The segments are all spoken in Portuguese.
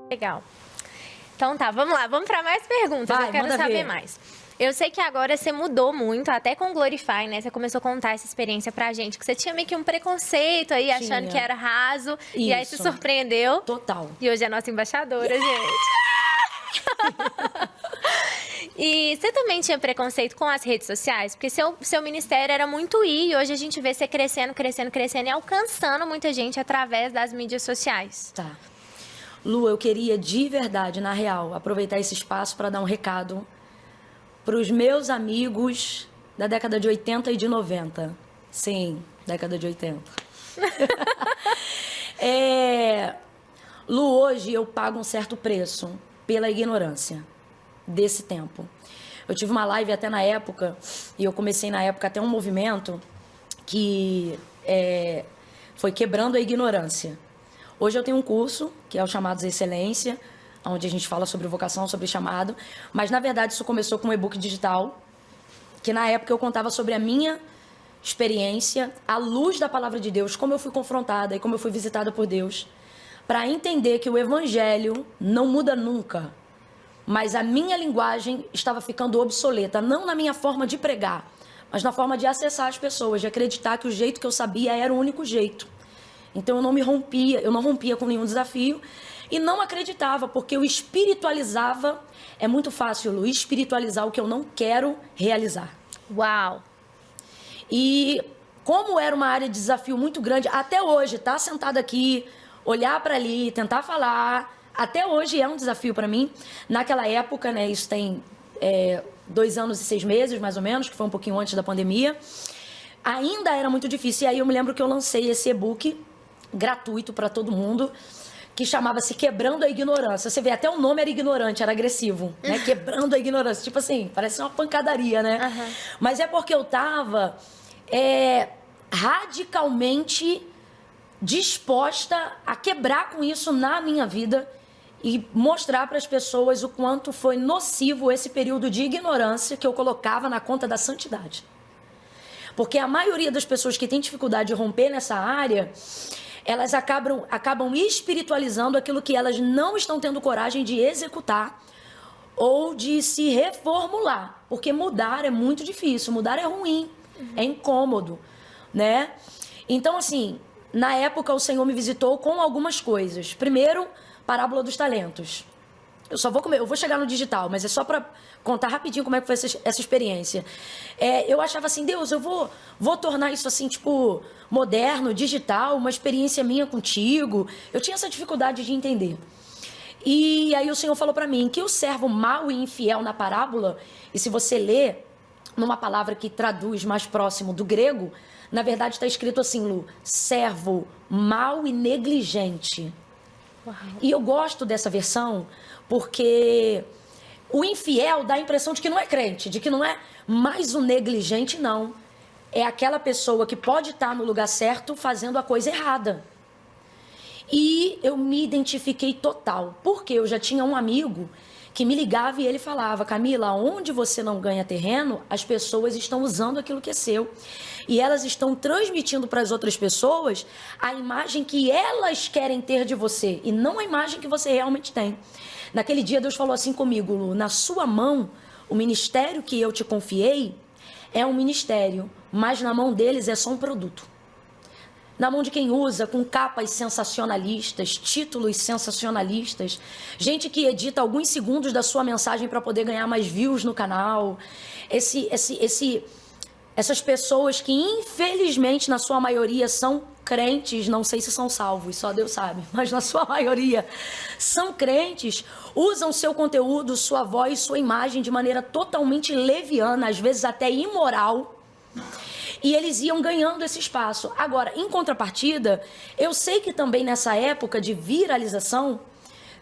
Legal. Então tá, vamos lá, vamos para mais perguntas. Vai, eu quero manda saber ver. mais. Eu sei que agora você mudou muito, até com o Glorify, né? Você começou a contar essa experiência pra gente, que você tinha meio que um preconceito aí, achando Tinha. que era raso, e aí se Isso. surpreendeu. Total. E hoje é nossa embaixadora, gente. E você também tinha preconceito com as redes sociais? Porque seu ministério era muito ir, e hoje a gente vê você crescendo, crescendo, crescendo e alcançando muita gente através das mídias sociais. Tá. Lu, eu queria de verdade, na real, aproveitar esse espaço para dar um recado para os meus amigos da década de 80 e de 90. Sim, década de 80. Lu, hoje eu pago um certo preço pela ignorância desse tempo. Eu tive uma live até na época, e eu comecei na época até um movimento que foi quebrando a ignorância. Hoje eu tenho um curso, que é o Chamados Excelência, onde a gente fala sobre vocação, sobre chamado, mas na verdade isso começou com um e-book digital, que na época eu contava sobre a minha experiência, à luz da palavra de Deus, como eu fui confrontada e como eu fui visitada por Deus, para entender que o evangelho não muda nunca, mas a minha linguagem estava ficando obsoleta, não na minha forma de pregar, mas na forma de acessar as pessoas, de acreditar que o jeito que eu sabia era o único jeito. Então eu não rompia com nenhum desafio e não acreditava, porque eu espiritualizava. É muito fácil, Lu, espiritualizar o que eu não quero realizar. Uau! E como era uma área de desafio muito grande, até hoje, estar sentada aqui, olhar para ali, tentar falar, até hoje é um desafio para mim. Naquela época, né, isso tem 2 anos e 6 meses, mais ou menos, que foi um pouquinho antes da pandemia, ainda era muito difícil. E aí eu me lembro que eu lancei esse e-book gratuito para todo mundo, que chamava-se Quebrando a Ignorância. Você vê, até o nome era ignorante, era agressivo, né? Quebrando a ignorância. Tipo assim, parece uma pancadaria, né? Uhum. Mas é porque eu tava radicalmente disposta a quebrar com isso na minha vida e mostrar para as pessoas o quanto foi nocivo esse período de ignorância que eu colocava na conta da santidade. Porque a maioria das pessoas que tem dificuldade de romper nessa área, elas acabam espiritualizando aquilo que elas não estão tendo coragem de executar ou de se reformular. Porque mudar é muito difícil, mudar é ruim, é incômodo, né? Então, assim, na época o Senhor me visitou com algumas coisas. Primeiro, parábola dos talentos. Eu vou chegar no digital, mas é só para contar rapidinho como é que foi essa experiência. Eu achava assim, Deus, eu vou tornar isso assim, tipo, moderno, digital, uma experiência minha contigo. Eu tinha essa dificuldade de entender. E aí o Senhor falou para mim que o servo mau e infiel na parábola, e se você ler numa palavra que traduz mais próximo do grego, na verdade está escrito assim, Lu, servo mau e negligente. Uau. E eu gosto dessa versão porque o infiel dá a impressão de que não é crente, de que não é mais um negligente, não. É aquela pessoa que pode estar no lugar certo fazendo a coisa errada. E eu me identifiquei total, porque eu já tinha um amigo que me ligava e ele falava, Camila, onde você não ganha terreno, as pessoas estão usando aquilo que é seu. E elas estão transmitindo para as outras pessoas a imagem que elas querem ter de você e não a imagem que você realmente tem. Naquele dia Deus falou assim comigo, Lu, na sua mão, o ministério que eu te confiei é um ministério, mas na mão deles é só um produto. Na mão de quem usa com capas sensacionalistas, títulos sensacionalistas, gente que edita alguns segundos da sua mensagem para poder ganhar mais views no canal. Essas pessoas que, infelizmente, na sua maioria são crentes, não sei se são salvos, só Deus sabe, mas na sua maioria são crentes, usam seu conteúdo, sua voz, sua imagem de maneira totalmente leviana, às vezes até imoral. E eles iam ganhando esse espaço. Agora, em contrapartida, eu sei que também nessa época de viralização,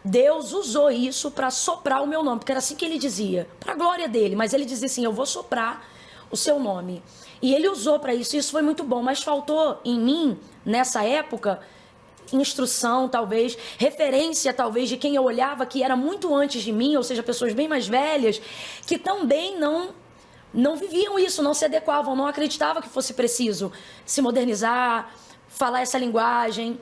Deus usou isso para soprar o meu nome, porque era assim que ele dizia, para a glória dele, mas ele dizia assim, eu vou soprar o seu nome. E ele usou para isso, e isso foi muito bom, mas faltou em mim, nessa época, instrução talvez, referência talvez de quem eu olhava que era muito antes de mim, ou seja, pessoas bem mais velhas, que também não viviam isso, não se adequavam, não acreditavam que fosse preciso se modernizar, falar essa linguagem.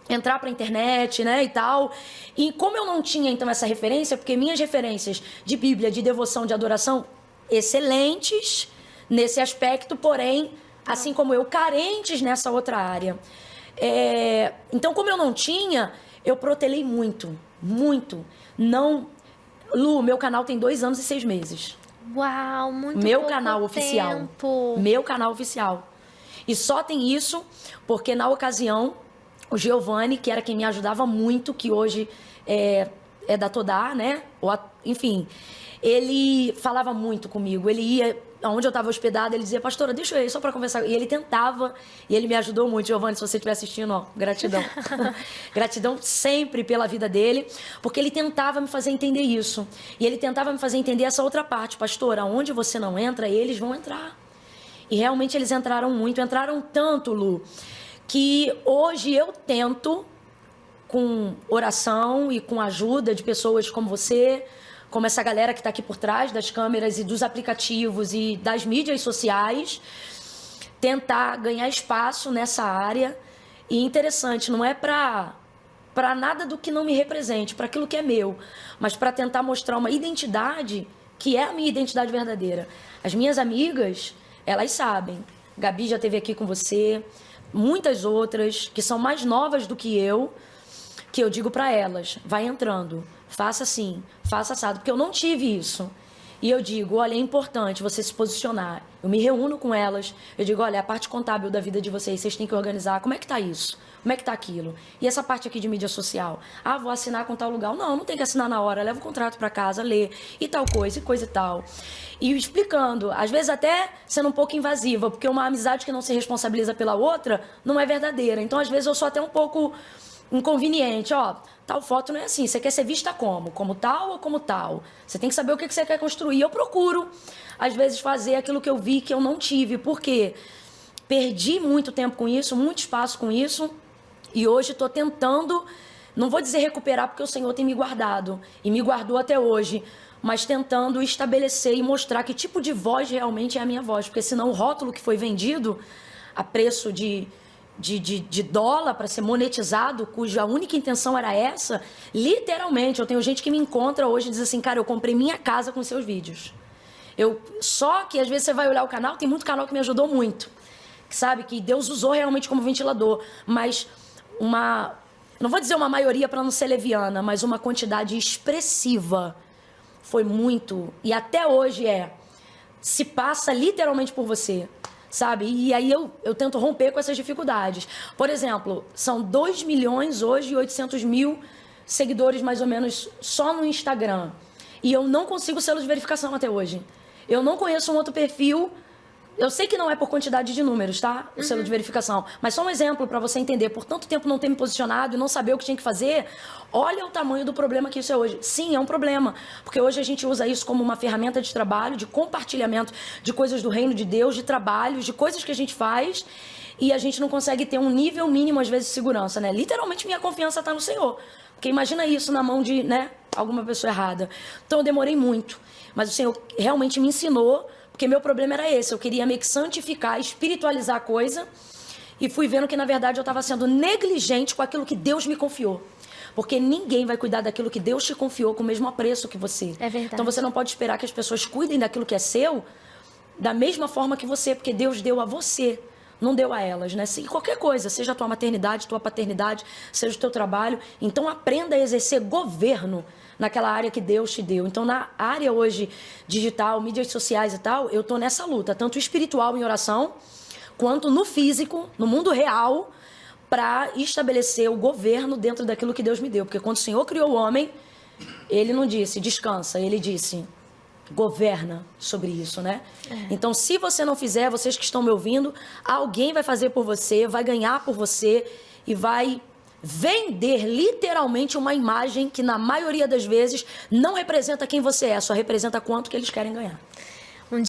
entrar pra internet, né, e tal. E como eu não tinha, então, essa referência, porque minhas referências de Bíblia, de devoção, de adoração, excelentes nesse aspecto, porém, assim como eu, carentes nessa outra área. Então, como eu não tinha, eu protelei muito, muito. Não... Lu, meu canal tem 2 anos e 6 meses. Uau, muito Meu pouco canal oficial. tempo. Meu canal oficial. E só tem isso porque, na ocasião, o Giovanni, que era quem me ajudava muito, que hoje é da Todar, né? Enfim, ele falava muito comigo. Ele ia, onde eu estava hospedada, ele dizia, pastora, deixa eu ir só para conversar. E ele tentava, e ele me ajudou muito. Giovanni, se você estiver assistindo, ó, gratidão. Gratidão sempre pela vida dele, porque ele tentava me fazer entender isso. E ele tentava me fazer entender essa outra parte. Pastora, onde você não entra, eles vão entrar. E realmente eles entraram muito, entraram tanto, Lu, que hoje eu tento, com oração e com a ajuda de pessoas como você, como essa galera que está aqui por trás das câmeras e dos aplicativos e das mídias sociais, tentar ganhar espaço nessa área. E interessante, não é para nada do que não me represente, para aquilo que é meu, mas para tentar mostrar uma identidade que é a minha identidade verdadeira. As minhas amigas, elas sabem. Gabi já esteve aqui com você, muitas outras que são mais novas do que eu digo para elas, vai entrando, faça assim, faça assado, porque eu não tive isso. E eu digo, olha, é importante você se posicionar. Eu me reúno com elas, eu digo, olha, a parte contábil da vida de vocês têm que organizar, como é que tá isso? Como é que tá aquilo? E essa parte aqui de mídia social? Ah, vou assinar com tal lugar. Não tem que assinar na hora, leva o contrato para casa, lê, e tal coisa, e coisa e tal. E explicando, às vezes até sendo um pouco invasiva, porque uma amizade que não se responsabiliza pela outra não é verdadeira. Então, às vezes, eu sou até um pouco inconveniente, ó, tal foto não é assim, você quer ser vista como tal ou como tal? Você tem que saber o que você quer construir. Eu procuro, às vezes, fazer aquilo que eu vi que eu não tive, porque perdi muito tempo com isso, muito espaço com isso, e hoje estou tentando, não vou dizer recuperar, porque o Senhor tem me guardado, e me guardou até hoje, mas tentando estabelecer e mostrar que tipo de voz realmente é a minha voz, porque senão o rótulo que foi vendido a preço de dólar para ser monetizado, cuja única intenção era essa, literalmente, eu tenho gente que me encontra hoje e diz assim, cara, eu comprei minha casa com seus vídeos. Só que às vezes você vai olhar o canal, tem muito canal que me ajudou muito, que sabe, que Deus usou realmente como ventilador, mas não vou dizer uma maioria para não ser leviana, mas uma quantidade expressiva foi muito, e até hoje se passa literalmente por você. Sabe? E aí eu tento romper com essas dificuldades. Por exemplo, são 2 milhões hoje e 800 mil seguidores, mais ou menos, só no Instagram. E eu não consigo selo de verificação até hoje. Eu não conheço um outro perfil. Eu sei que não é por quantidade de números, tá? O selo de verificação. Mas só um exemplo para você entender. Por tanto tempo não ter me posicionado e não saber o que tinha que fazer, olha o tamanho do problema que isso é hoje. Sim, é um problema. Porque hoje a gente usa isso como uma ferramenta de trabalho, de compartilhamento de coisas do reino de Deus, de trabalhos, de coisas que a gente faz. E a gente não consegue ter um nível mínimo, às vezes, de segurança, né? Literalmente, minha confiança está no Senhor. Porque imagina isso na mão de, né, alguma pessoa errada. Então, eu demorei muito. Mas o Senhor realmente me ensinou. Porque meu problema era esse, eu queria meio que santificar, espiritualizar a coisa, e fui vendo que, na verdade, eu estava sendo negligente com aquilo que Deus me confiou. Porque ninguém vai cuidar daquilo que Deus te confiou com o mesmo apreço que você. É verdade. Então, você não pode esperar que as pessoas cuidem daquilo que é seu da mesma forma que você, porque Deus deu a você, não deu a elas, né? E qualquer coisa, seja a tua maternidade, tua paternidade, seja o teu trabalho, então aprenda a exercer governo naquela área que Deus te deu. Então, na área hoje digital, mídias sociais e tal, eu tô nessa luta, tanto espiritual em oração, quanto no físico, no mundo real, para estabelecer o governo dentro daquilo que Deus me deu. Porque quando o Senhor criou o homem, ele não disse, descansa, ele disse, governa sobre isso, né? Então, se você não fizer, vocês que estão me ouvindo, alguém vai fazer por você, vai ganhar por você e vai vender literalmente uma imagem que, na maioria das vezes, não representa quem você é, só representa quanto que eles querem ganhar.